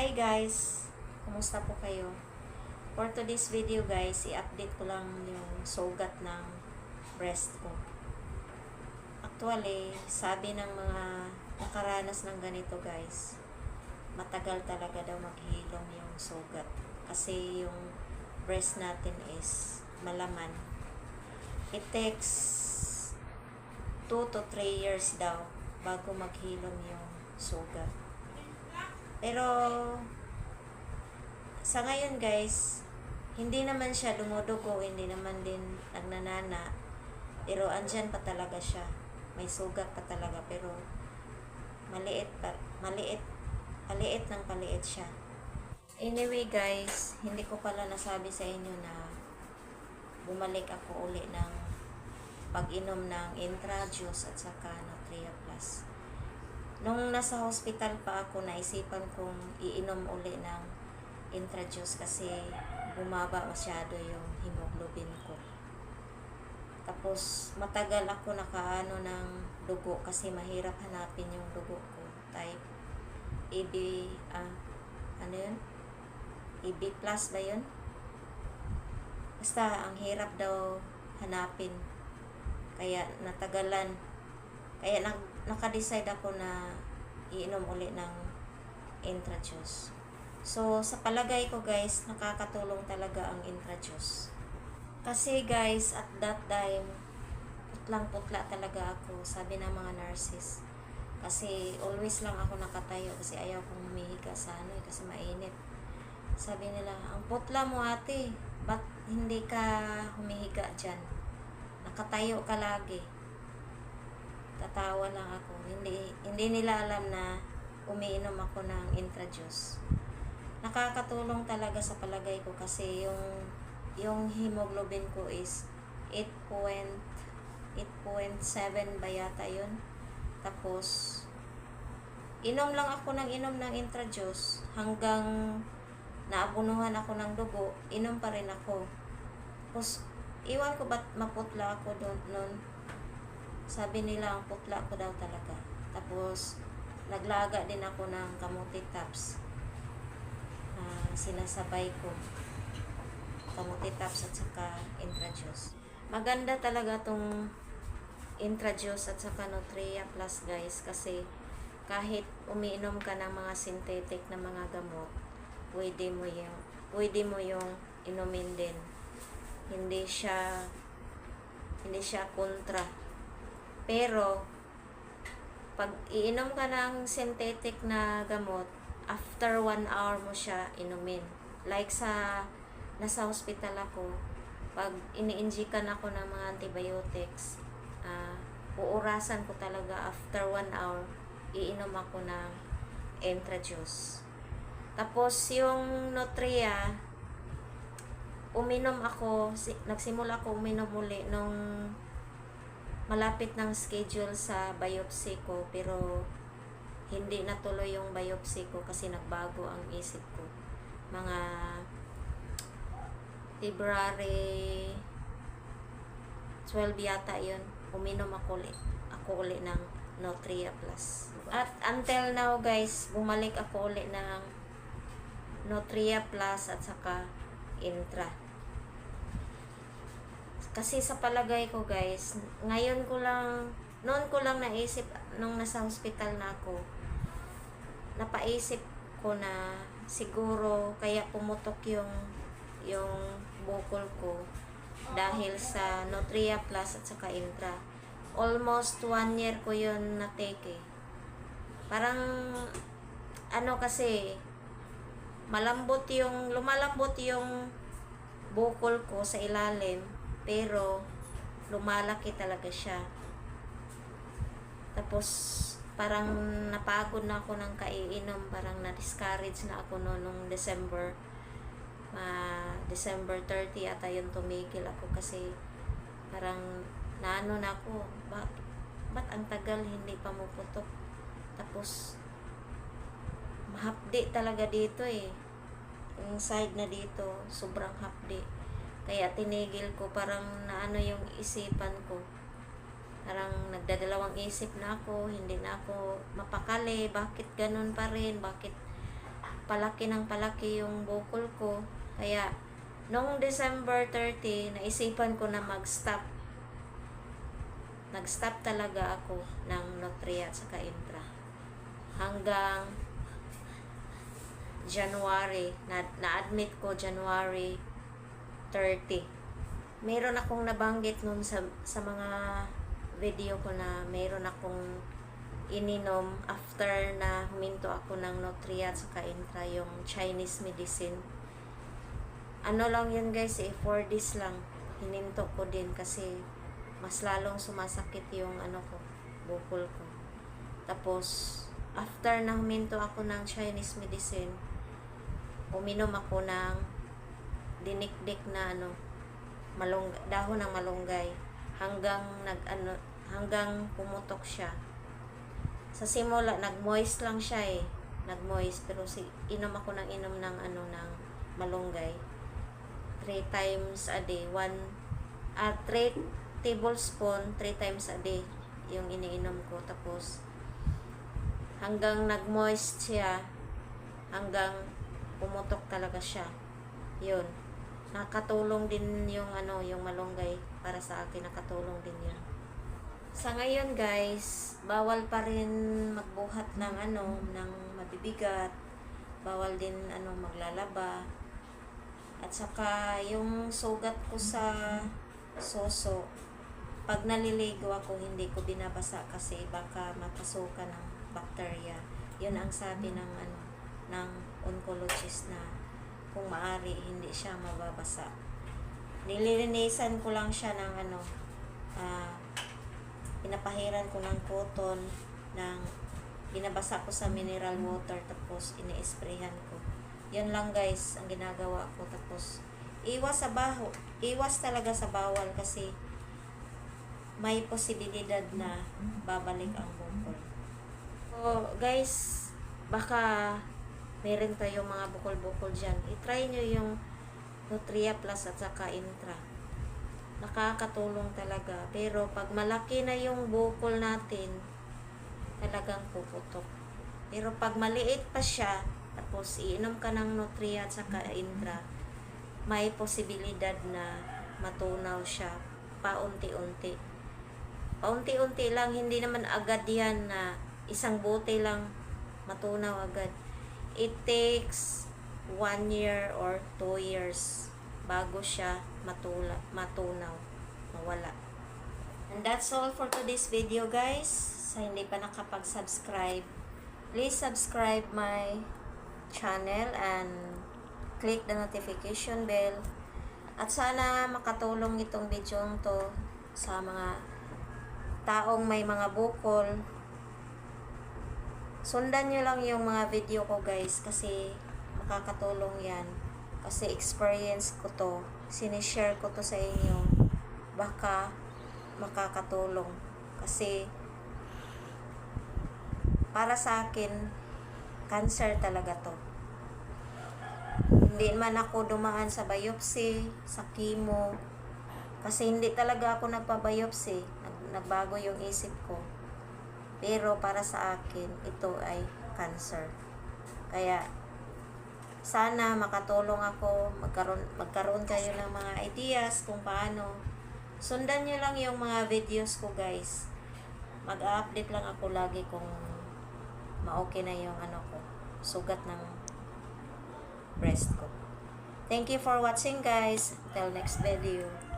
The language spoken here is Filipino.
Hi guys! Kumusta po kayo? For today's video guys, i-update ko lang yung sugat ng breast ko. Actually, sabi ng mga nakaranas ng ganito guys, matagal talaga daw maghilom yung sugat. Kasi yung breast natin is malaman. It takes 2 to 3 years daw bago maghilom yung sugat. Pero sa ngayon guys, hindi naman siya dumudugo, hindi naman din nagnanana. Pero andyan pa talaga siya. May sugat pa talaga pero maliit ng paliit siya. Anyway guys, hindi ko pala nasabi sa inyo na bumalik ako uli ng pag-inom ng Intra-Juice at saka Nutria Plus. Nung nasa hospital pa ako, naisipan kong iinom uli ng Intra-Juice kasi bumaba masyado yung hemoglobin ko. Tapos, matagal ako nakaano ng dugo kasi mahirap hanapin yung dugo ko. Type AB, ano yun? AB plus ba yun? Basta, ang hirap daw hanapin. Kaya, natagalan. Kaya naka-decide ako na iinom uli ng Intra-Juice. So, sa palagay ko guys, nakakatulong talaga ang Intra-Juice. Kasi guys, at that time, putlang-putla talaga ako, sabi ng mga nurses. Kasi always lang ako nakatayo kasi ayaw kong humihiga sa kasi mainit. Sabi nila, ang putla mo ate, ba't hindi ka humihiga dyan? Nakatayo ka lagi. Tatawa lang ako. Hindi nila alam na umiinom ako ng Intra-Juice. Nakakatulong talaga sa palagay ko kasi yung hemoglobin ko is 8.7 ba yata yun. Tapos inom lang ako ng Intra-Juice hanggang naabunuhan ako ng dugo, inom pa rin ako. Tapos iwan ko ba't maputla ako noon. Sabi nila ang putla ko daw talaga. Tapos, naglaga din ako ng kamuti tops. Sinasabay ko. Kamuti tops at saka Intra-Juice. Maganda talaga tong Intra-Juice at saka Nutria Plus guys. Kasi kahit umiinom ka ng mga synthetic na mga gamot, pwede mo yung inumin din. Hindi siya kontra. Pero, pag iinom ka ng synthetic na gamot, after 1 hour mo siya inumin. Like nasa hospital ako, pag ini-injikan ako ng mga antibiotics, uurasan ko talaga after 1 hour, iinom ako ng Intra-Juice. Tapos, yung Nutria, nagsimula ako uminom muli nung malapit ng schedule sa biopsy ko, pero hindi natuloy yung biopsy ko kasi nagbago ang isip ko. Mga February 12 yata yun, uminom ako uli ng Nutria Plus. At until now guys, bumalik ako uli ng Nutria Plus at saka Intra. Kasi sa palagay ko guys, noon ko lang naisip, nung nasa hospital na ako, napaisip ko na siguro kaya pumutok yung bukol ko dahil sa Nutria Plus at saka Intra. Almost 1 year ko yun na-take eh. Parang, kasi, lumalambot yung bukol ko sa ilalim, pero lumalaki talaga siya. Tapos parang napagod na ako ng kaiinom, parang na-discourage na ako nung December 30 ata yun, tumigil ako kasi parang naano na ako, ba't ang tagal hindi pa maputok. Tapos mahapdi talaga dito eh, yung side na dito sobrang hapdi. Kaya tinigil ko, parang naano yung isipan ko. Parang nagdadalawang isip na ako, hindi na ako mapakali. Bakit ganun pa rin? Bakit palaki ng palaki yung bukol ko. Kaya, noong December 30, naisipan ko na mag-stop. Nag-stop talaga ako ng Nutria at saka Intra. Hanggang January, na-admit ko January 30. Meron akong nabanggit nun sa mga video ko na meron akong ininom after na huminto ako ng Nutria at saka Intra, yung Chinese medicine. Ano lang yun guys, 4 days lang. Hininto ko din kasi mas lalong sumasakit yung ko, bukol ko. Tapos, after na huminto ako ng Chinese medicine, uminom ako ng dinikdik na dahon ng malunggay hanggang hanggang pumutok siya. Sa simula nag-moist lang siya nag-moist, pero inom ako ng ng malunggay 3 times a day. 3 tablespoon 3 times a day yung iniinom ko. Tapos hanggang nag-moist siya, hanggang pumutok talaga siya. Yun, nakatulong din yung yung malunggay para sa akin, nakatulong din yun. Sa ngayon guys, bawal pa rin magbuhat ng ng mabibigat, bawal din maglalaba, at saka yung sugat ko sa soso, pag naliligo ako hindi ko binabasa kasi baka mapasukan ng bacteria. Yun ang sabi ng ng oncologist, na kung maaari hindi siya mababasa. Nililinisan ko lang siya ng pinapahiran ko ng cotton, binabasa ko sa mineral water, tapos ini-sprayhan ko. Yan lang guys ang ginagawa ko. Tapos iwas talaga sa bawal kasi may posibilidad na babalik ang bukol. So guys, baka meron kayong mga bukol-bukol dyan, i-try nyo yung Nutria Plus at saka Intra. Nakakatulong talaga. Pero pag malaki na yung bukol natin, talagang puputok. Pero pag maliit pa siya, tapos iinom ka ng Nutria at saka Intra, may posibilidad na matunaw siya paunti-unti. Paunti-unti lang, hindi naman agad yan na isang bote lang matunaw agad. It takes 1 year or 2 years bago siya matunaw, mawala. And that's all for today's video guys. Sa hindi pa nakapag-subscribe, please subscribe my channel and click the notification bell. At sana makatulong itong video to sa mga taong may mga bukol. Sundan nyo lang yung mga video ko guys, kasi makakatulong yan. Kasi experience ko to, sinishare ko to sa inyo, baka makakatulong. Kasi para sa akin, cancer talaga to. Hindi man ako dumaan sa biopsy, sa chemo, kasi hindi talaga ako nagpa-biopsy. Nagbago yung isip ko. Pero para sa akin, ito ay cancer. Kaya sana makatulong ako, magkaroon kayo ng mga ideas kung paano. Sundan nyo lang yung mga videos ko guys. Mag-update lang ako lagi kung ma-okay na yung ko, sugat ng breast ko. Thank you for watching guys. Till next video.